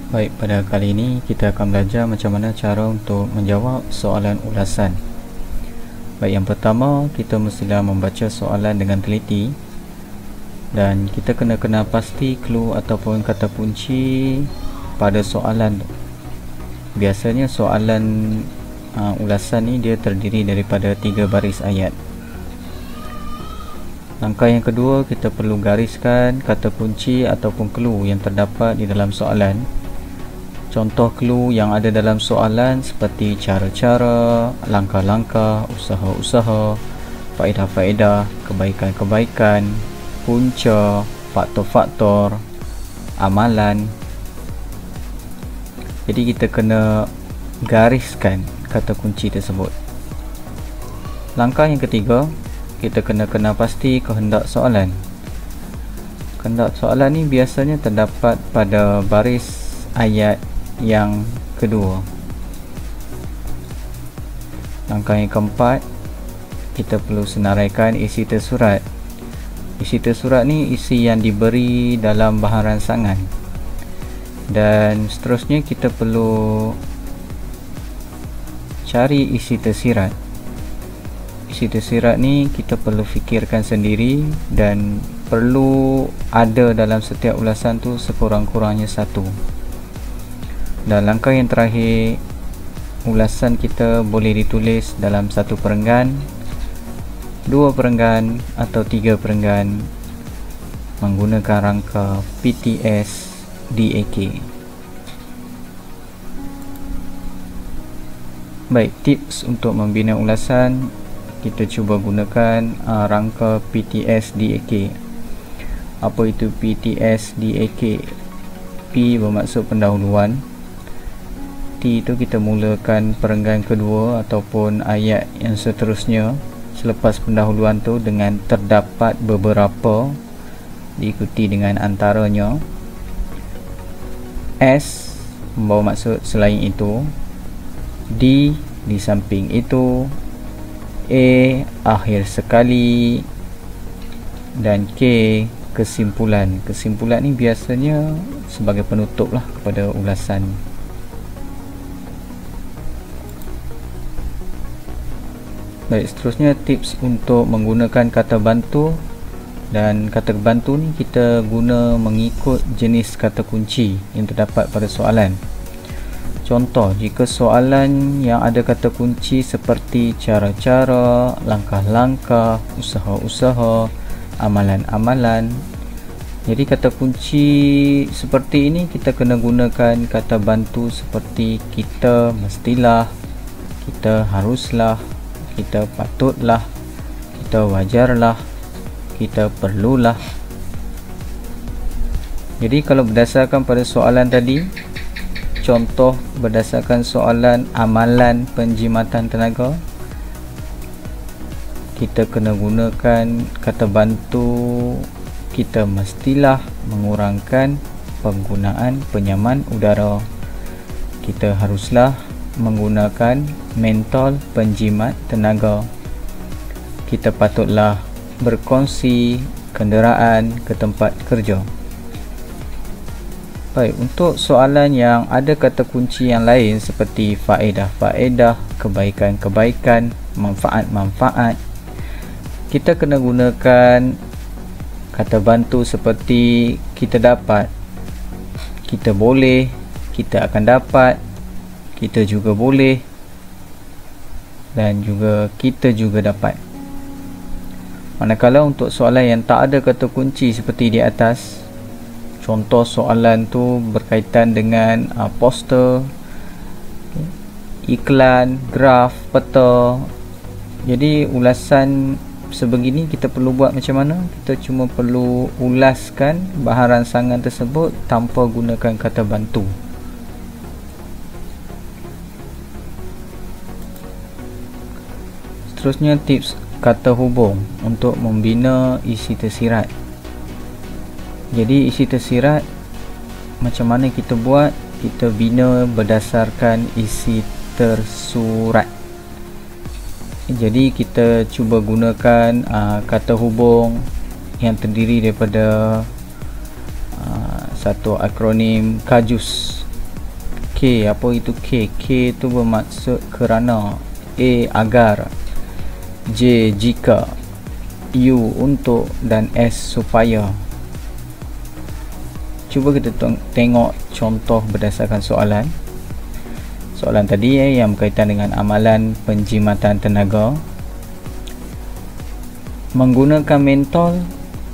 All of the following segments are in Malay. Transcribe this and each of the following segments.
Baik, pada kali ini kita akan belajar macam mana cara untuk menjawab soalan ulasan. Baik, yang pertama kita mestilah membaca soalan dengan teliti dan kita kena kenal pasti clue ataupun kata kunci pada soalan. Biasanya soalan ulasan ni dia terdiri daripada 3 baris ayat. Langkah yang kedua, kita perlu gariskan kata kunci ataupun clue yang terdapat di dalam soalan. Contoh clue yang ada dalam soalan seperti cara-cara, langkah-langkah, usaha-usaha, faedah-faedah, kebaikan-kebaikan, punca, faktor-faktor, amalan. Jadi kita kena gariskan kata kunci tersebut. Langkah yang ketiga, kita kena kenal pasti kehendak soalan. Kehendak soalan ni biasanya terdapat pada baris ayat yang kedua. Langkah yang keempat, kita perlu senaraikan isi tersurat. Isi tersurat ni isi yang diberi dalam bahan rangsangan. Dan seterusnya kita perlu cari isi tersirat. Isi tersirat ni kita perlu fikirkan sendiri dan perlu ada dalam setiap ulasan tu sekurang-kurangnya satu. Dan langkah yang terakhir, ulasan kita boleh ditulis dalam 1 perenggan, 2 perenggan atau 3 perenggan menggunakan rangka PTS DAK. Baik, tips untuk membina ulasan, kita cuba gunakan rangka PTS DAK. Apa itu PTS DAK? P bermaksud pendahuluan, T itu kita mulakan perenggan kedua ataupun ayat yang seterusnya selepas pendahuluan tu dengan terdapat beberapa, diikuti dengan antaranya. S membawa maksud selain itu, D di samping itu, A akhir sekali, dan K kesimpulan. Kesimpulan ni biasanya sebagai penutup lah kepada ulasan. Baik, seterusnya tips untuk menggunakan kata bantu. Dan kata bantu ni kita guna mengikut jenis kata kunci yang terdapat pada soalan. Contoh, jika soalan yang ada kata kunci seperti cara-cara, langkah-langkah, usaha-usaha, amalan-amalan, jadi kata kunci seperti ini kita kena gunakan kata bantu seperti kita mestilah, kita haruslah, kita patutlah, kita wajarlah, kita perlulah. Jadi kalau berdasarkan pada soalan tadi, contoh berdasarkan soalan amalan penjimatan tenaga, kita kena gunakan kata bantu kita mestilah mengurangkan penggunaan penyaman udara, kita haruslah menggunakan mentol penjimat tenaga, kita patutlah berkongsi kenderaan ke tempat kerja. Baik, untuk soalan yang ada kata kunci yang lain seperti faedah-faedah, kebaikan-kebaikan, manfaat-manfaat, kita kena gunakan kata bantu seperti kita dapat, kita boleh, kita akan dapat, kita juga boleh, dan juga kita juga dapat. Manakala untuk soalan yang tak ada kata kunci seperti di atas, contoh soalan tu berkaitan dengan poster, iklan, graf, peta. Jadi ulasan sebegini kita perlu buat macam mana? Kita cuma perlu ulaskan bahan rangsangan tersebut tanpa gunakan kata bantu. Seterusnya tips kata hubung untuk membina isi tersirat. Jadi isi tersirat macam mana kita buat? Kita bina berdasarkan isi tersurat. Jadi kita cuba gunakan kata hubung yang terdiri daripada satu akronim KAJUS. K. Apa itu K? K itu bermaksud kerana, A agar, J jika, U untuk, dan S supaya. Cuba kita tengok contoh berdasarkan soalan. Soalan tadi yang berkaitan dengan amalan penjimatan tenaga. Menggunakan mentol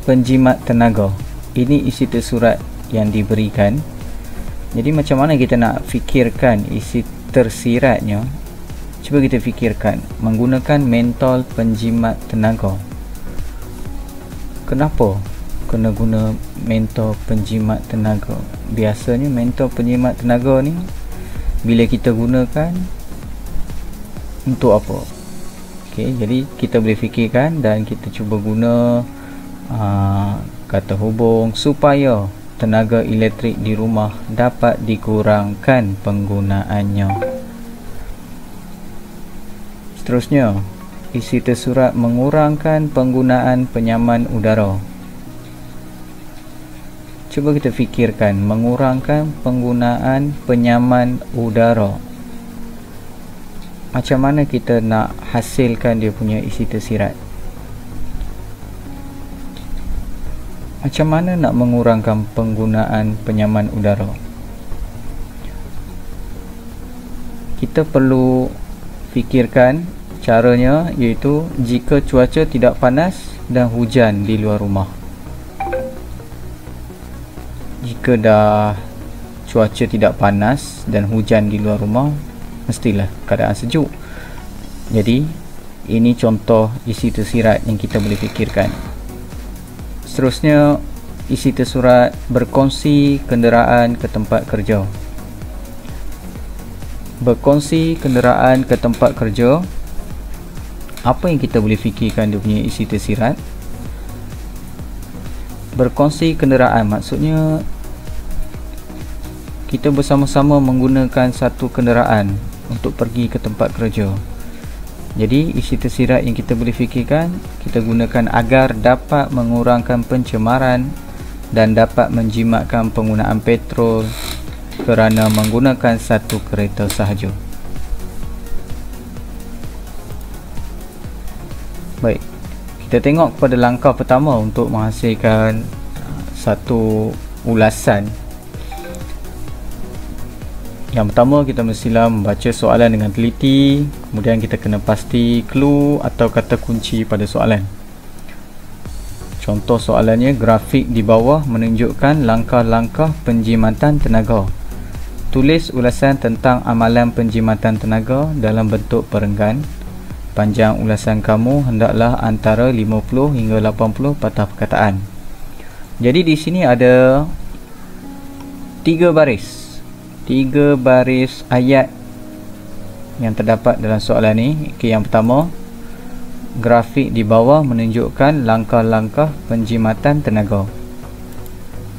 penjimat tenaga. Ini isi tersurat yang diberikan. Jadi macam mana kita nak fikirkan isi tersiratnya? Cuba kita fikirkan. Menggunakan mentol penjimat tenaga. Kenapa kena guna mentol penjimat tenaga? Biasanya mentol penjimat tenaga ni bila kita gunakan untuk apa? Okey, jadi kita boleh fikirkan dan kita cuba guna kata hubung supaya tenaga elektrik di rumah dapat dikurangkan penggunaannya. Seterusnya, isi tersurat mengurangkan penggunaan penyaman udara. Cuba kita fikirkan, mengurangkan penggunaan penyaman udara. Macam mana kita nak hasilkan dia punya isi tersirat? Macam mana nak mengurangkan penggunaan penyaman udara? Kita perlu fikirkan caranya, iaitu jika cuaca tidak panas dan hujan di luar rumah. Jika dah cuaca tidak panas dan hujan di luar rumah, mestilah keadaan sejuk. Jadi ini contoh isi tersirat yang kita boleh fikirkan. Seterusnya, isi tersurat berkongsi kenderaan ke tempat kerja. Berkongsi kenderaan ke tempat kerja. Apa yang kita boleh fikirkan dia punya isi tersirat? Berkongsi kenderaan maksudnya kita bersama-sama menggunakan satu kenderaan untuk pergi ke tempat kerja. Jadi isi tersirat yang kita boleh fikirkan, kita gunakan agar dapat mengurangkan pencemaran dan dapat menjimatkan penggunaan petrol kerana menggunakan satu kereta sahaja. Baik, kita tengok kepada langkah pertama untuk menghasilkan satu ulasan. Yang pertama, kita mestilah membaca soalan dengan teliti. Kemudian kita kena pasti clue atau kata kunci pada soalan. Contoh soalannya, grafik di bawah menunjukkan langkah-langkah penjimatan tenaga. Tulis ulasan tentang amalan penjimatan tenaga dalam bentuk perenggan. Panjang ulasan kamu hendaklah antara 50 hingga 80 patah perkataan. Jadi di sini ada 3 baris ayat yang terdapat dalam soalan ni. Okey, yang pertama, grafik di bawah menunjukkan langkah-langkah penjimatan tenaga.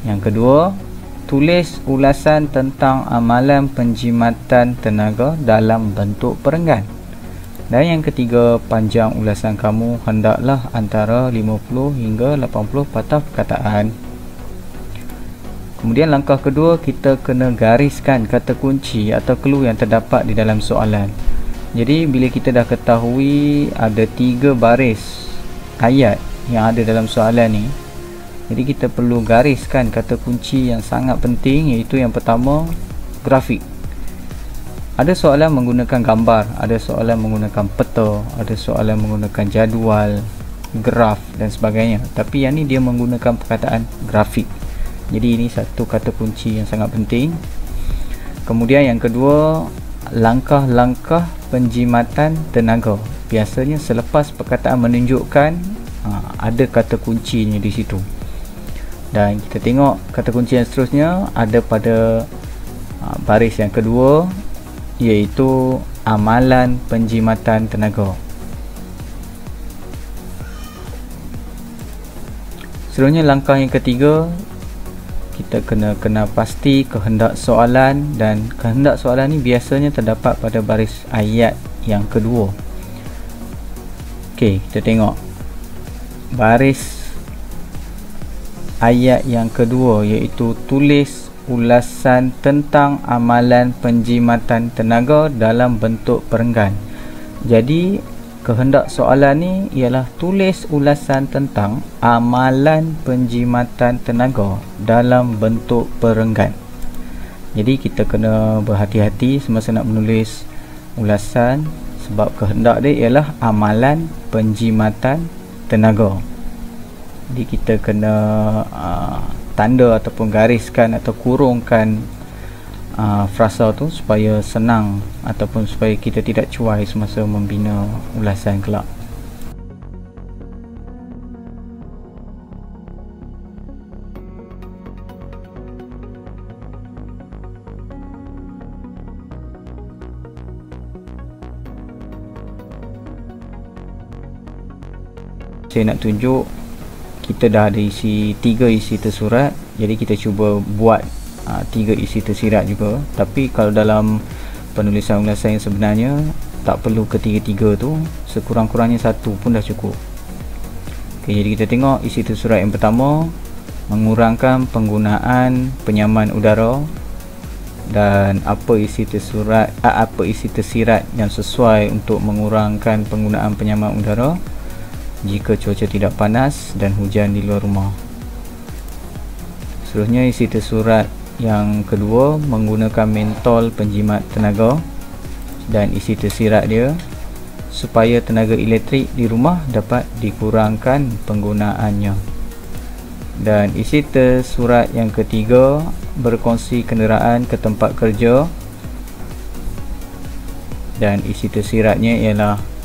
Yang kedua, tulis ulasan tentang amalan penjimatan tenaga dalam bentuk perenggan. Dan yang ketiga, panjang ulasan kamu hendaklah antara 50 hingga 80 patah perkataan. Kemudian langkah kedua, kita kena gariskan kata kunci atau clue yang terdapat di dalam soalan. Jadi bila kita dah ketahui ada 3 baris ayat yang ada dalam soalan ni, jadi kita perlu gariskan kata kunci yang sangat penting, iaitu yang pertama, grafik. Ada soalan menggunakan gambar, ada soalan menggunakan peta, ada soalan menggunakan jadual, graf dan sebagainya. Tapi yang ni dia menggunakan perkataan grafik. Jadi ini satu kata kunci yang sangat penting. Kemudian yang kedua, langkah-langkah penjimatan tenaga. Biasanya selepas perkataan menunjukkan, ada kata kuncinya di situ. Dan kita tengok kata kunci yang seterusnya ada pada baris yang kedua, iaitu amalan penjimatan tenaga. Seterusnya langkah yang ketiga, kita kena pasti kehendak soalan, dan kehendak soalan ni biasanya terdapat pada baris ayat yang kedua. Okey, kita tengok baris ayat yang kedua, iaitu tulis ulasan tentang amalan penjimatan tenaga dalam bentuk perenggan. Jadi kehendak soalan ni ialah tulis ulasan tentang amalan penjimatan tenaga dalam bentuk perenggan. Jadi kita kena berhati-hati semasa nak menulis ulasan, sebab kehendak dia ialah amalan penjimatan tenaga. Jadi kita kena tanda ataupun gariskan atau kurungkan frasa tu supaya senang ataupun supaya kita tidak cuai semasa membina ulasan kelak. Saya nak tunjuk kita dah ada isi 3 isi tersurat, jadi kita cuba buat 3 isi tersirat juga. Tapi kalau dalam penulisan ulasan yang sebenarnya tak perlu ketiga-tiga tu, sekurang-kurangnya satu pun dah cukup. Okay, jadi kita tengok isi tersurat yang pertama, mengurangkan penggunaan penyaman udara. Dan apa isi tersirat yang sesuai untuk mengurangkan penggunaan penyaman udara jika cuaca tidak panas dan hujan di luar rumah. Seterusnya isi tersurat yang kedua, menggunakan mentol penjimat tenaga, dan isi tersirat dia supaya tenaga elektrik di rumah dapat dikurangkan penggunaannya. Dan isi tersurat yang ketiga, berkongsi kenderaan ke tempat kerja, dan isi tersiratnya ialah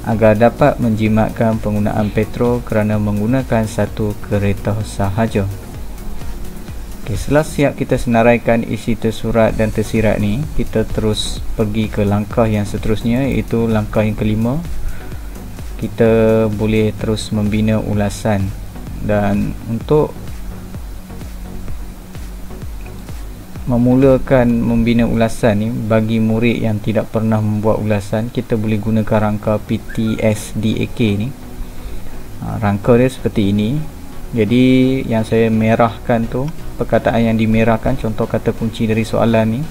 agar dapat menjimatkan penggunaan petrol kerana menggunakan satu kereta sahaja. Okay, setelah siap kita senaraikan isi tersurat dan tersirat ni, kita terus pergi ke langkah yang seterusnya, iaitu langkah yang kelima. Kita boleh terus membina ulasan. Dan untuk memulakan membina ulasan ni, bagi murid yang tidak pernah membuat ulasan, kita boleh gunakan rangka PTSDAK ni. Rangka dia seperti ini. Jadi yang saya merahkan tu, perkataan yang dimerahkan, contoh kata kunci dari soalan ni,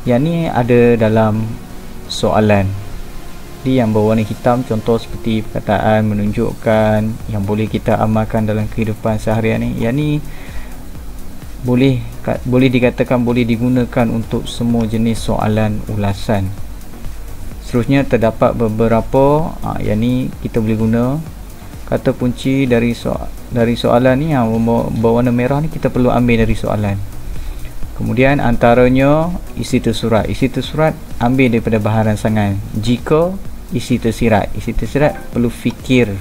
yang ni ada dalam soalan. Jadi yang berwarna hitam, contoh seperti perkataan menunjukkan, yang boleh kita amalkan dalam kehidupan seharian ni. Yang ni boleh dikatakan boleh digunakan untuk semua jenis soalan ulasan. Seterusnya terdapat beberapa yang ni kita boleh guna kata kunci dari soalan ni. Yang berwarna merah ni kita perlu ambil dari soalan. Kemudian antaranya isi tersurat. Isi tersurat ambil daripada bahan rangsangan. Jika isi tersirat perlu fikir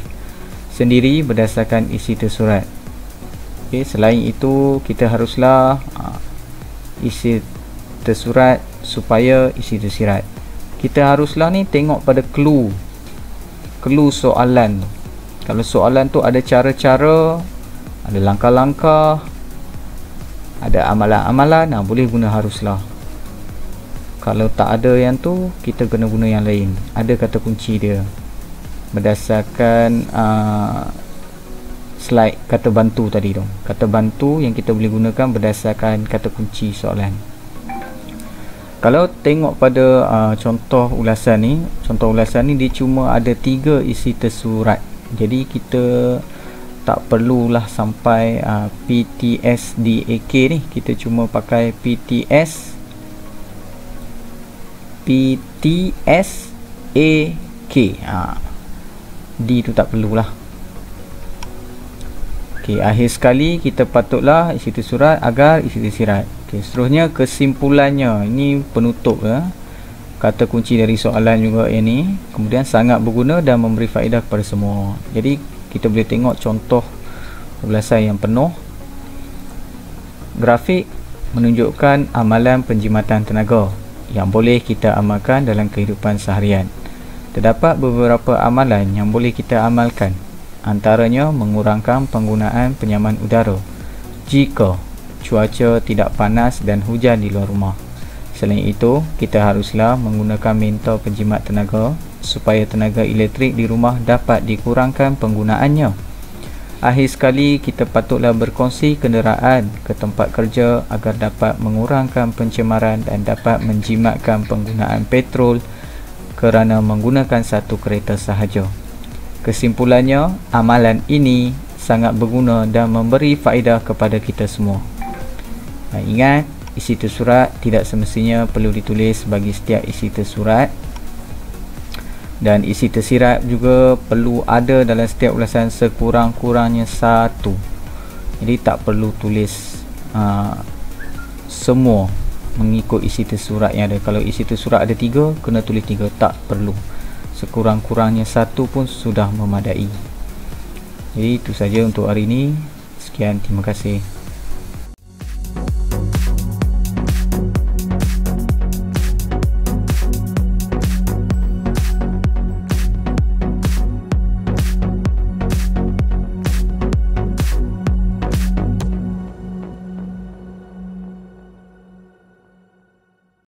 sendiri berdasarkan isi tersurat. Okay, selain itu kita haruslah isi tersurat supaya isi tersirat. Kita haruslah ni tengok pada clue soalan tu. Kalau soalan tu ada cara-cara, ada langkah-langkah, ada amalan-amalan, boleh guna haruslah. Kalau tak ada yang tu, kita kena guna yang lain. Ada kata kunci dia berdasarkan slide kata bantu tadi tu. Kata bantu yang kita boleh gunakan berdasarkan kata kunci soalan. Kalau tengok pada contoh ulasan ni dia cuma ada 3 isi tersurat. Jadi kita tak perlulah sampai PTSDAK ni. Kita cuma pakai PTSAK. D tu tak perlulah. Okey, akhir sekali kita patutlah isi tersurat agar isi tersirat. Okey, seterusnya kesimpulannya. Ini penutup kata kunci dari soalan juga yang ni. Kemudian sangat berguna dan memberi faedah kepada semua. Jadi kita boleh tengok contoh ulasan yang penuh. Grafik menunjukkan amalan penjimatan tenaga yang boleh kita amalkan dalam kehidupan seharian. Terdapat beberapa amalan yang boleh kita amalkan. Antaranya mengurangkan penggunaan penyaman udara jika cuaca tidak panas dan hujan di luar rumah. Selain itu, kita haruslah menggunakan mentol penjimat tenaga supaya tenaga elektrik di rumah dapat dikurangkan penggunaannya. Akhir sekali, kita patutlah berkongsi kenderaan ke tempat kerja agar dapat mengurangkan pencemaran dan dapat menjimatkan penggunaan petrol kerana menggunakan satu kereta sahaja. Kesimpulannya, amalan ini sangat berguna dan memberi faedah kepada kita semua. Ingat, isi tersurat tidak semestinya perlu ditulis bagi setiap isi tersurat, dan isi tersirat juga perlu ada dalam setiap ulasan sekurang-kurangnya satu. Jadi tak perlu tulis semua mengikut isi tersurat yang ada. Kalau isi tersurat ada 3, kena tulis 3, tak perlu. Sekurang-kurangnya satu pun sudah memadai. Jadi itu saja untuk hari ini. Sekian, terima kasih.